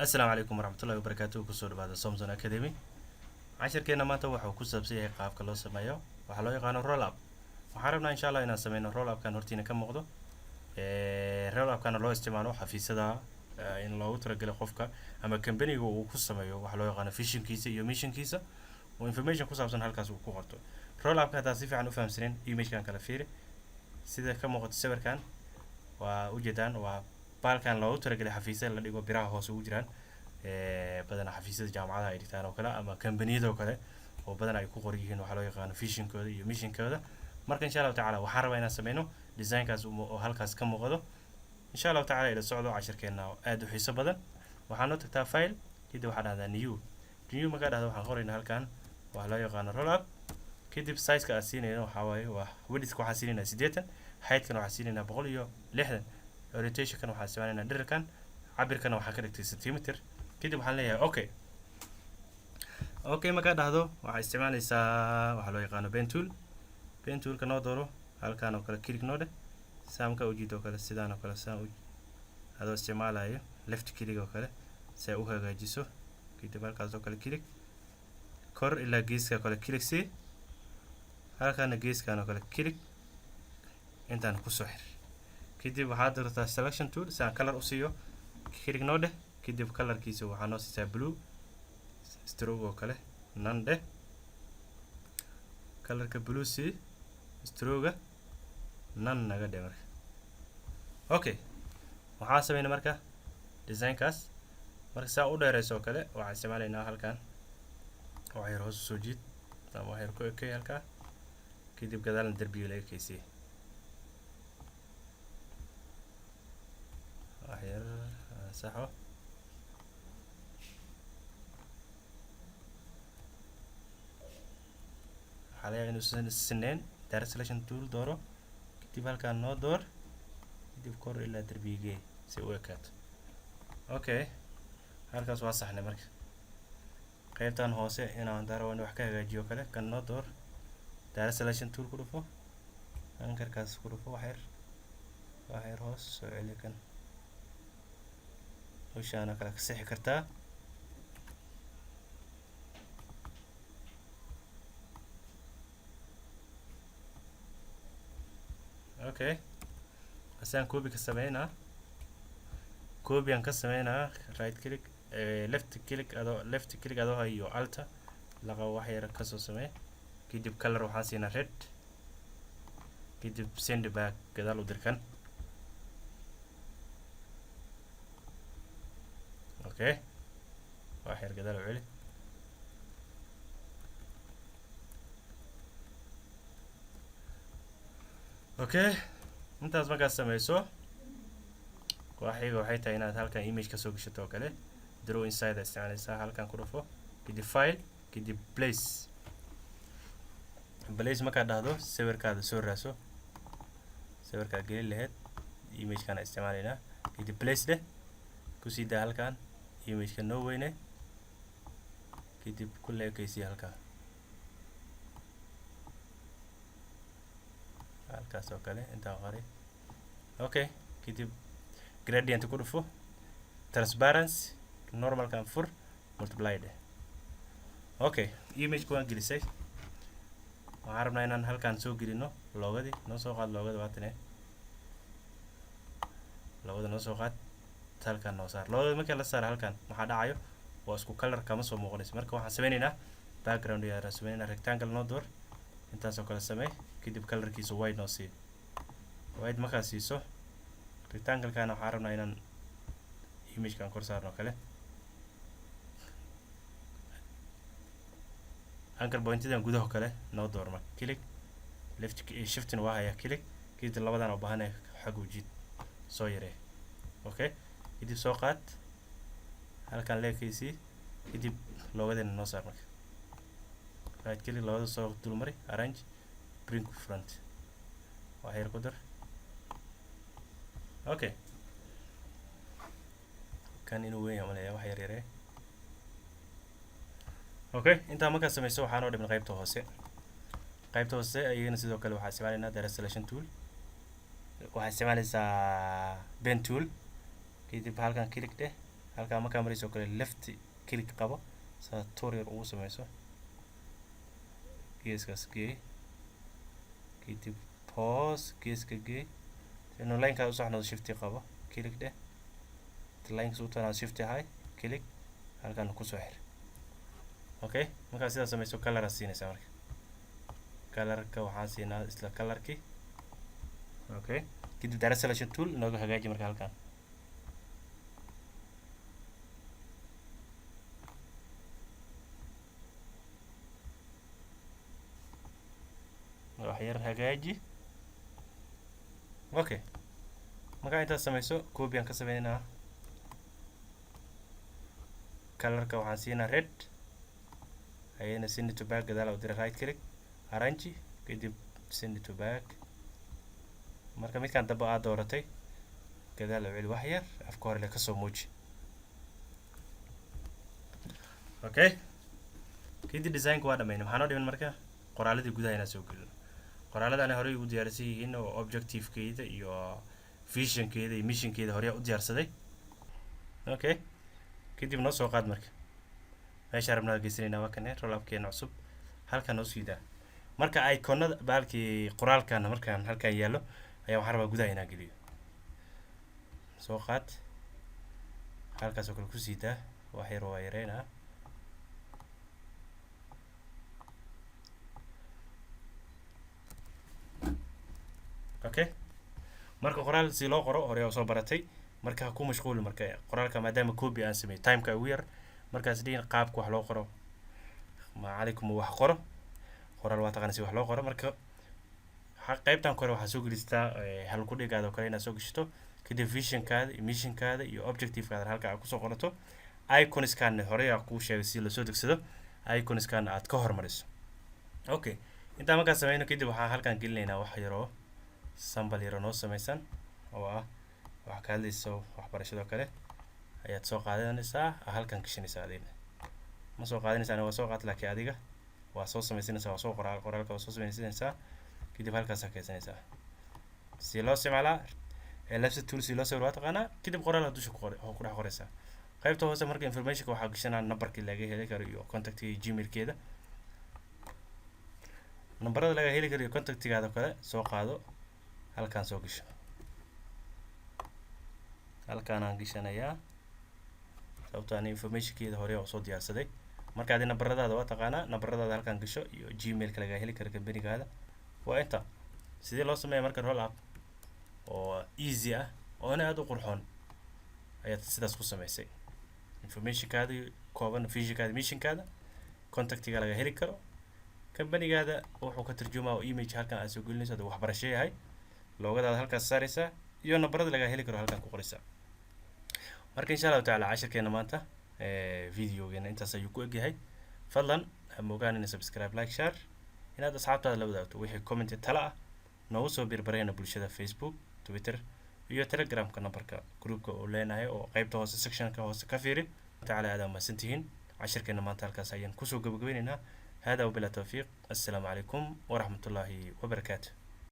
السلام عليكم ورحمة الله وبركاته كسر بعد سامسون أكاديمي عشر كنا ما توح وكسب سيه قاف كلا سمايو وحلو يقانو رول أب وحاربنا إن شاء الله إن سمينا رول أب كان هرتينا كم مقدو رول أب كان الله استعماله حفيز ده إن الله ترجع خوفك أما كمبني وكسر سمايو وحلو يقانو فيشن كيسة يوميشن كيسة وإنفورميشن كوسا بسن هالكاس وكوهرتو رول أب كان تصيف عنو فهم سنين إيميج كان كلا فيري سيدا كم مقد السبر كان ووجدان بالكان لو ترجع حفيزة اللي يقول براه هو سوجران بدنا حفيزة جامعة هاي دكتور وكلا أما كمبني ذو كذا وبدنا يكون قريبين وحلو يقانو فيشن كذا يوميشن كذا مرك إن شاء الله تعالى وحارب أنا سمينه ديزاين كاس وهالكاس كم مقدو إن شاء الله تعالى إلى صعود عشر كنا أدو حساب بدن وحنو تكتب فايل كده واحد هذا نيو مقدار هذا وحنقرينا هالكان وحلو يقانو رول أب كده بسايز كأسينه وحواي ووديس كوحسينه سيديتا حيث كانوا حاسيننا بقوليو لحدا اورينتيشن كانوا حاسباننا دركان عبر كانوا حكرت سنتيمتر كده waxaan leeyahay okay marka dhahdo waxa isticmaalaysaa waxa loo yaqaan pen tool ka noo dooro halkaan oo kale click noo dheh saamka u jiido kale sidaan oo kale saan u adoo isticmaalayo left click oo kale si u hagaajiso kadib halkaas oo kale click kor ilaa geeska kale click si halkaan geeskaan oo kale click intaan ku soo xir kadib waxaad doortaa selection tool saan color u siiyo click noo dheh kadib colorkiisa waxaa noo siisaa blue stroke oo kale none dheh colorka blue si stroke none naga dheh marka okay waxaa sameynaa marka design-kaas marka saa u dheerayso oo kale waxaan isticmaalaynaa halkaan wax yar hoos soo jiid ama wax yar ku ekay halkaa kadib gadaalna derbiga laga keysiyay waxyar saxo حاليا إنه سنين دار selection tool دوره كتب هالكان نو دور كتب كور إلا تربيجي سوي كات أوكي هالكاس واضح مرك قيبتان هوسة هنا عندنا وين وحكي جيو كله كان نو دور دار selection tool كروفو أنكر كاس كروفو وحير هوس سوي لكن وش أنا كلك صحي كرتا أوكي عشان كوبي كسمينا كوبي أن كسمينا رايت كليك ليفت كليك أدو هايو ألتا لقى واحد ركزوا سمي كيدب كلر وحاسينا ريد كيدب سند باك كذا لو دركان اوكي واحد كده لو علي اوكي انت لازم قاعد سميسو waxay tahay inaad halkan image ka soo gashato kale draw inside isticmaalaysaa halkan ku dhufo kadib file kadib place marka dhahdo sawirkaada soo raaso sawirka gelin lahayd image kana isticmaalayna kadib place leh ku sii daa halkan image ka noo weyne kadib kulle ekaysi halkaas oo kale inta qari okay kadib gradient ku dhufo transparency normal kan fur multiply dheh okay image ku aan gelisay waxaan rabnaa inaan halkan soo gelino logadii noo soo qaad logada waatane logada noo soo qaad halkan noo saar logada marka la saar halkan waxa dhacayo waa isku color kama soo muuqanayso marka waxaan sameynaynaa background yar sameynaa rectangle noo door intaas oo kale samee kadib colorkiisa white noo sii white marka siiso rectangle kana waxaan rabnaa inaan image kan kor saarno kale anchor point-idan gudaha kale noo door marka click left shift waa haya click kadib labadan oo baahan xag u jiid soo yaree okay kadib soo qaad halkan leekaysi kadib logadeena noo saar marka right click logada soo dul mari arrange bring front waa yar ku dar okay kan inuu weyn yahay wax yar yaree okay inta marka sameeyso waxaan oo dhiman qaybta hoose ayagana sidoo kale waxaa isticmaalaynaa data selection tool waxaa isticmaalaysaa pen tool kadib halkan click dheh halkaa markaa marayso kale left click qabo saa tour yar ugu samayso geeskaas gee kadib pause geeska gee inuu line-kaa u saxnado shift qabo click dheh line-ka u tanaa shift high click halkan ku soo xir okay markaa sidaas samayso color siinaysa marka color-ka waxaan siinaa isla color-kii okay kadib direct selection tool inooga hagaaji marka halkan wax yar hagaaji okay markaa intaas samayso copy aan ka sameynaa color-ka waxaan siinaa red ayana send to back gadaal u dira right click arrange kadib send to back marka midkaan daba aad dooratay gadaal u celi wax yar afka hore ka soo muuji okay kadib design-ka waa dhameynay waxaan oo dhiman marka qoraaladii gudaha inaan soo gelino qoraalada aan horey ugu diyaarsan yihiin oo objective-keeda iyo vision-keeda iyo mission-keeda hore u diyaarsaday okay kadib noo soo qaad marka meesha rabnaa geysanayna waa kan roll up-keena cusub halkan noo siidaa marka iconada baalkii qoraalkan markaan halkan yaalo ayaa waxaan rabaa gudaha inaan geliyo soo qaad halkaas oo kale ku siidaa wax yar waa yareynaa okay marka qoraal si loo qoro hore oo soo baratay marka ku mashquul marka qoraalka maadaama copy aan sameeyay time-ka ugu yar markaas dhiin qaabka wax loo qoro ma calaykum wax qoro qoraal waa taqaan si wax loo qoro marka qaybtan kore waxaa soo gelistaa hal ku dhigaado kale inaad soo gashto kadib vision-kaada iyo mission-kaada iyo objective-kaada halka aad kusoo qorato icons-kan hore aa kuu sheegay si lasoo degsado icons-kan aad ka hormariso okay intaa markaa sameyno kadib waxaa halkan gelinaynaa wax yaroo sample yaro noo samaysan oo ah wax ka hadlayso waxbarashada kale ayaad soo qaadanaysaa halkan gashanaysaa adiga ma soo qaadanaysaa waa soo qaad laakiin adiga waa soo samaysanaysaa waa soo qoraalka waa soo samaysanaysaa kadib halkaas ka keensanaysaa si loo isticmaalaa elapse tool si loo sawir waa taqaanaa kadib qoraalka dusha ku dhex qoraysaa qaybta hoose marka information-ka waxaa gashanaa numberkii laga heli karo iyo contactiga gmail-keeda numberada laga heli karo iyo contactigaada kale soo qaado halkan soo gasho halkaan aan gashanayaa sababtoo aan information-keeda hore oo soo diyaarsaday marka adi numberadaada waa taqaanaa numberadaada halkan gasho iyo gmail-ka laga heli karo company-gaada waa inta sidee loo sameeyaa marka roll up oo easy ah oona aad u qurxoon ayaad sidaas ku samaysay information-kaada kooban vision-kaada mission-kaada contactiga laga heli karo company-gaada wuxuu ka tarjumaa oo image halkan aad soo gelinayso haduu waxbarasho yahay loogadaada halkaas saaraysaa iyo numberada laga heli karo halkan ku qoraysaa marka insha allahu tacaala cashirkeena maanta videogeena intaas ayuu ku egyahay fadlan ha moogaan in subscribe like share inaad asxaabtaada la wadaagto wixii comment tala ah noogu soo birbarayna bulshada Facebook Twitter iyo Telegram-ka numberka groupka oo leenahay oo qaybta hoose section-ka hoose ka fiiri tacaala aad mahadsantihiin cashirkeena maanta halkaas ayaan kusoo gabagabaynaynaa hada وبلا توفيق السلام عليكم ورحمة الله وبركاته